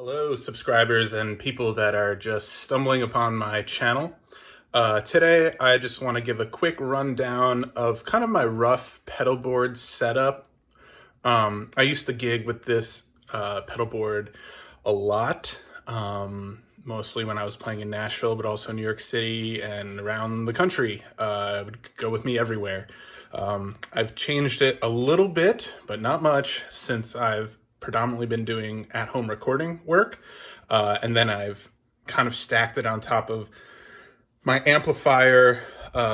Hello, subscribers and people that are just stumbling upon my channel. Today, I just want to give a quick rundown of kind of my rough pedalboard setup. I used to gig with this pedalboard a lot, mostly when I was playing in Nashville, but also New York City and around the country. It would go with me everywhere. I've changed it a little bit, but not much, since I've predominantly been doing at-home recording work, and then I've kind of stacked it on top of my amplifier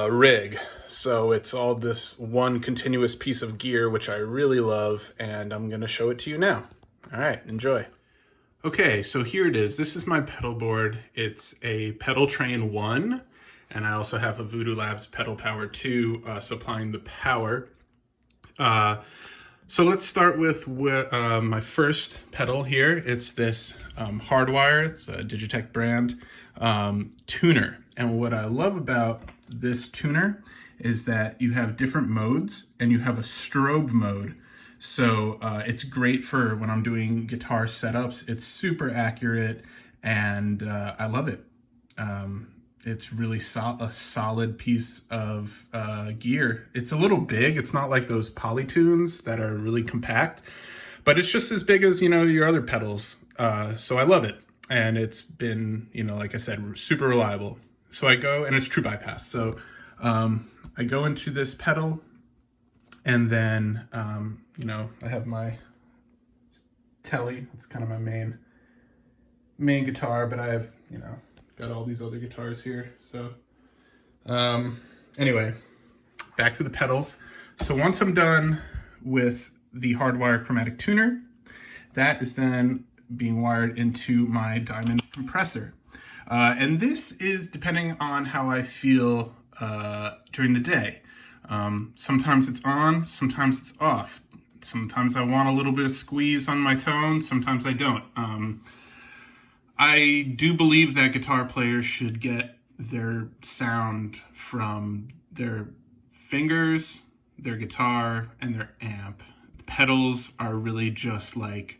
rig. So it's all this one continuous piece of gear, which I really love, and I'm going to show it to you now. All right, enjoy. Okay, so here it is. This is my pedal board. It's a Pedal Train 1, and I also have a Voodoo Labs Pedal Power 2 supplying the power. So let's start with my first pedal here. It's this Hardwire, it's a Digitech brand, tuner. And what I love about this tuner is that you have different modes and you have a strobe mode. So it's great for when I'm doing guitar setups. It's super accurate and I love it. It's really a solid piece of gear. It's a little big. It's not like those Polytunes that are really compact, but it's just as big as, your other pedals. So I love it. And it's been, like I said, super reliable. So I go, and it's true bypass. So I go into this pedal and then, I have my Telly. It's kind of my main guitar, but I have, got all these other guitars here. So anyway, back to the pedals. So once I'm done with the Hardwire chromatic tuner, that is then being wired into my diamond compressor. And this is depending on how I feel during the day. Sometimes it's on, sometimes it's off. Sometimes I want a little bit of squeeze on my tone, sometimes I don't. I do believe that guitar players should get their sound from their fingers, their guitar, and their amp. The pedals are really just like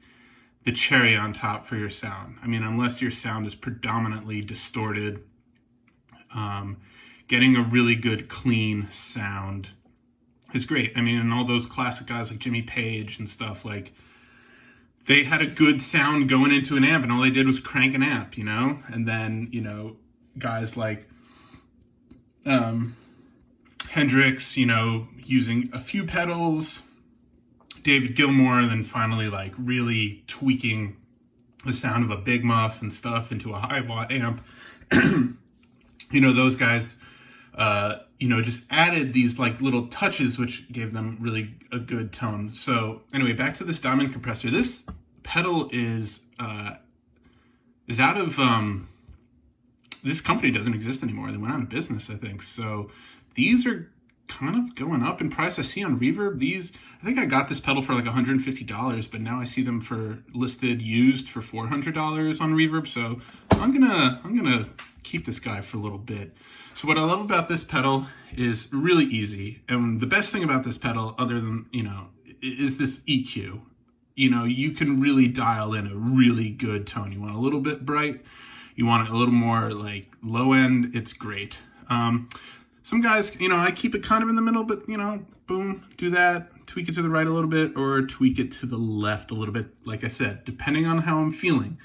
the cherry on top for your sound. I mean, unless your sound is predominantly distorted, getting a really good, clean sound is great. I mean, and all those classic guys like Jimmy Page and stuff, like, they had a good sound going into an amp and all they did was crank an amp, And then, guys like Hendrix, using a few pedals, David Gilmour, and then finally like really tweaking the sound of a big muff and stuff into a high watt amp. Those guys, just added these like little touches, which gave them really a good tone. So anyway, back to this diamond compressor. This pedal is out of, this company doesn't exist anymore. They went out of business, I think. So these are kind of going up in price. I see on Reverb, I think I got this pedal for like $150, but now I see them listed used for $400 on Reverb. So I'm gonna keep this guy for a little bit. So what I love about this pedal is really easy. And the best thing about this pedal, other than, is this EQ. You can really dial in a really good tone. You want a little bit bright, you want it a little more like low end, it's great. Some guys, I keep it kind of in the middle, but, boom, do that, tweak it to the right a little bit, or tweak it to the left a little bit, like I said, depending on how I'm feeling.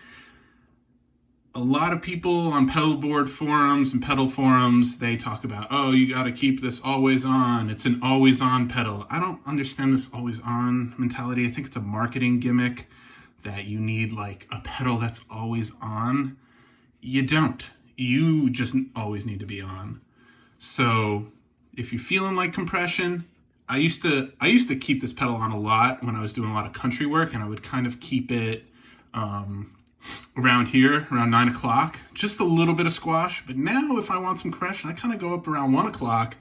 A lot of people on pedalboard forums and pedal forums, they talk about, oh, you got to keep this always on. It's an always on pedal. I don't understand this always on mentality. I think it's a marketing gimmick that you need like a pedal that's always on. You don't. You just always need to be on. So if you're feeling like compression, I used to keep this pedal on a lot when I was doing a lot of country work, and I would kind of keep it around here, around 9 o'clock, just a little bit of squash. But now if I want some compression, I kind of go up around 1 o'clock.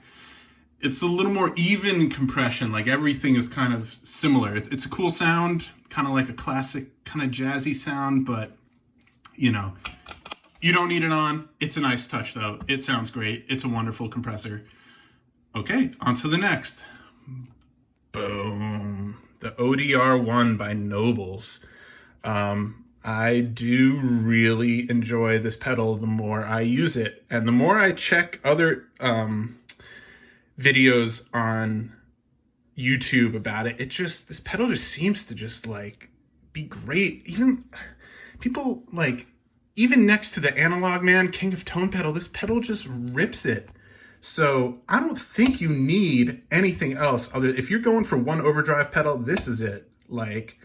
It's a little more even compression, like everything is kind of similar. It's a cool sound, kind of like a classic, kind of jazzy sound, but you don't need it on. It's a nice touch though. It sounds great. It's a wonderful compressor. Okay, on to the next. Boom. The ODR1 by Nobles. I do really enjoy this pedal the more I use it. And the more I check other videos on YouTube about it, this pedal just seems to just like be great. Even people like, even next to the Analog Man King of Tone pedal, this pedal just rips it. So I don't think you need anything else other. If you're going for one overdrive pedal, this is it. Like,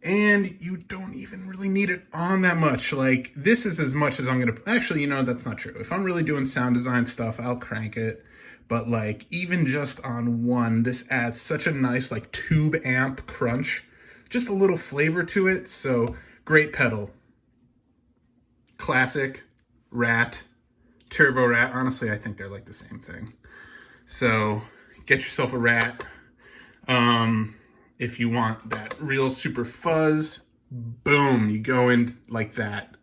and you don't even really need it on that much. Like, this is as much as I'm gonna, actually, you know, that's not true. If I'm really doing sound design stuff, I'll crank it. But like, even just on one, this adds such a nice like tube amp crunch, just a little flavor to it. So great pedal. Classic, Rat, Turbo Rat. Honestly, I think they're like the same thing. So get yourself a Rat. If you want that real super fuzz, boom, you go in like that.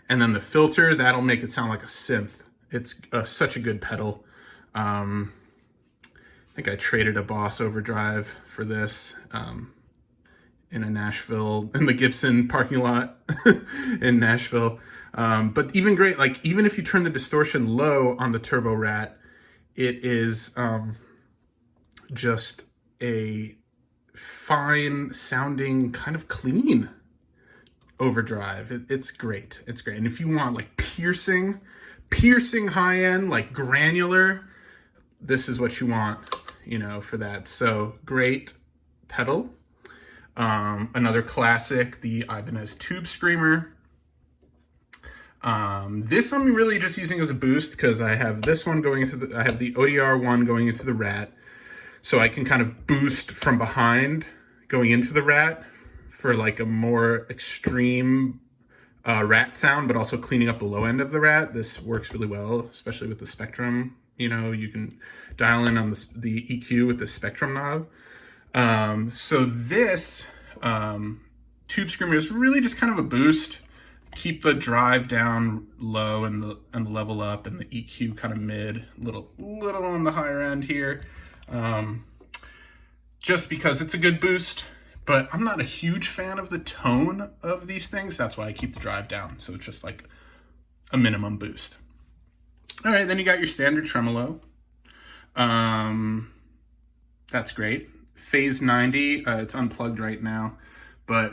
And then the filter, that'll make it sound like a synth. It's such a good pedal. I think I traded a Boss Overdrive for this in the Gibson parking lot in Nashville. But even great, like even if you turn the distortion low on the Turbo Rat, it is just a fine sounding, kind of clean overdrive. It's great. It's great. And if you want like piercing high end, like granular, this is what you want, you know, for that. So great pedal. Another classic, the Ibanez Tube Screamer. This I'm really just using as a boost because I have this one going into I have the ODR one going into the Rat. So I can kind of boost from behind going into the Rat for like a more extreme Rat sound, but also cleaning up the low end of the Rat. This works really well, especially with the Spectrum. You know, you can dial in on the EQ with the Spectrum knob. So this Tube Screamer is really just kind of a boost. Keep the drive down low and the level up, and the EQ kind of mid, little on the higher end here. Just because it's a good boost, but I'm not a huge fan of the tone of these things. That's why I keep the drive down. So it's just like a minimum boost. All right, then you got your standard tremolo. That's great. Phase 90, it's unplugged right now, but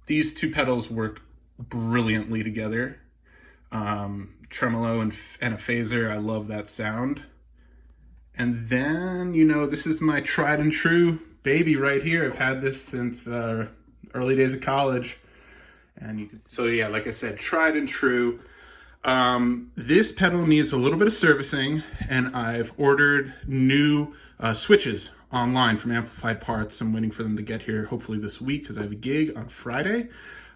these two pedals work brilliantly together. Tremolo and a phaser, I love that sound. And then, you know, this is my tried and true baby right here. I've had this since early days of college. And you can, so yeah, like I said, tried and true. This pedal needs a little bit of servicing, and I've ordered new switches online from Amplified Parts. I'm waiting for them to get here hopefully this week because I have a gig on Friday.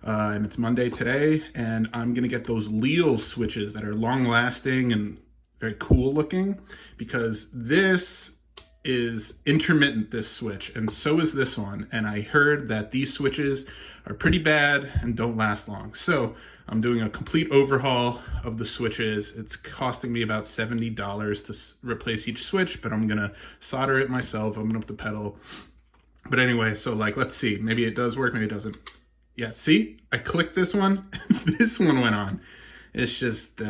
And it's Monday today, and I'm gonna get those Leo switches that are long lasting and very cool looking, because this is intermittent, this switch, and so is this one. And I heard that these switches are pretty bad and don't last long. So I'm doing a complete overhaul of the switches. It's costing me about $70 to replace each switch, but I'm gonna solder it myself, open up the pedal. But anyway, so like, let's see, maybe it does work, maybe it doesn't. Yeah, see, I clicked this one, this one went on. It's just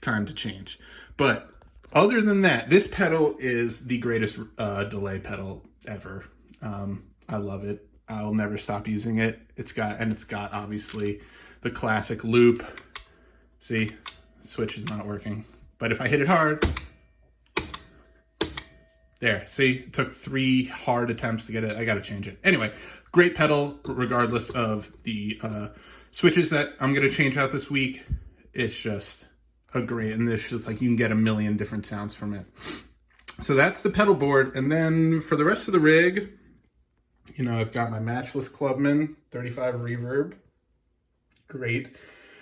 time to change. But other than that, this pedal is the greatest delay pedal ever. I love it. I'll never stop using it. It's got obviously the classic loop. See, switch is not working. But if I hit it hard, there, see, it took 3 hard attempts to get it. I got to change it. Anyway, great pedal, regardless of the switches that I'm going to change out this week. It's just a great, and it's just like you can get a million different sounds from it. So that's the pedal board. And then for the rest of the rig, you know, I've got my Matchless Clubman 35 reverb. Great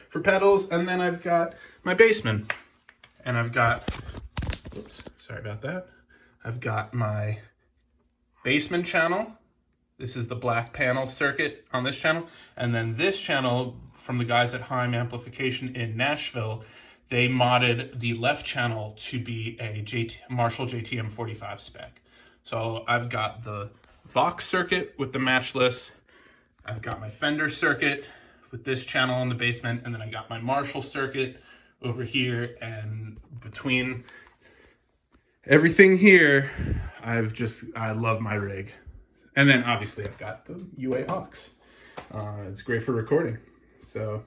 for pedals. And then I've got my Bassman. And I've got, oops, sorry about that. I've got my Bassman channel. This is the black panel circuit on this channel. And then this channel from the guys at Heim Amplification in Nashville, they modded the left channel to be a Marshall JTM 45 spec. So I've got the Vox circuit with the Matchless. I've got my Fender circuit with this channel in the basement, and then I got my Marshall circuit over here, and between everything here, I love my rig. And then obviously I've got the UA aux. It's great for recording. So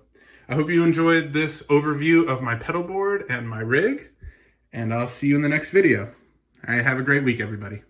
I hope you enjoyed this overview of my pedal board and my rig, and I'll see you in the next video. All right, have a great week, everybody.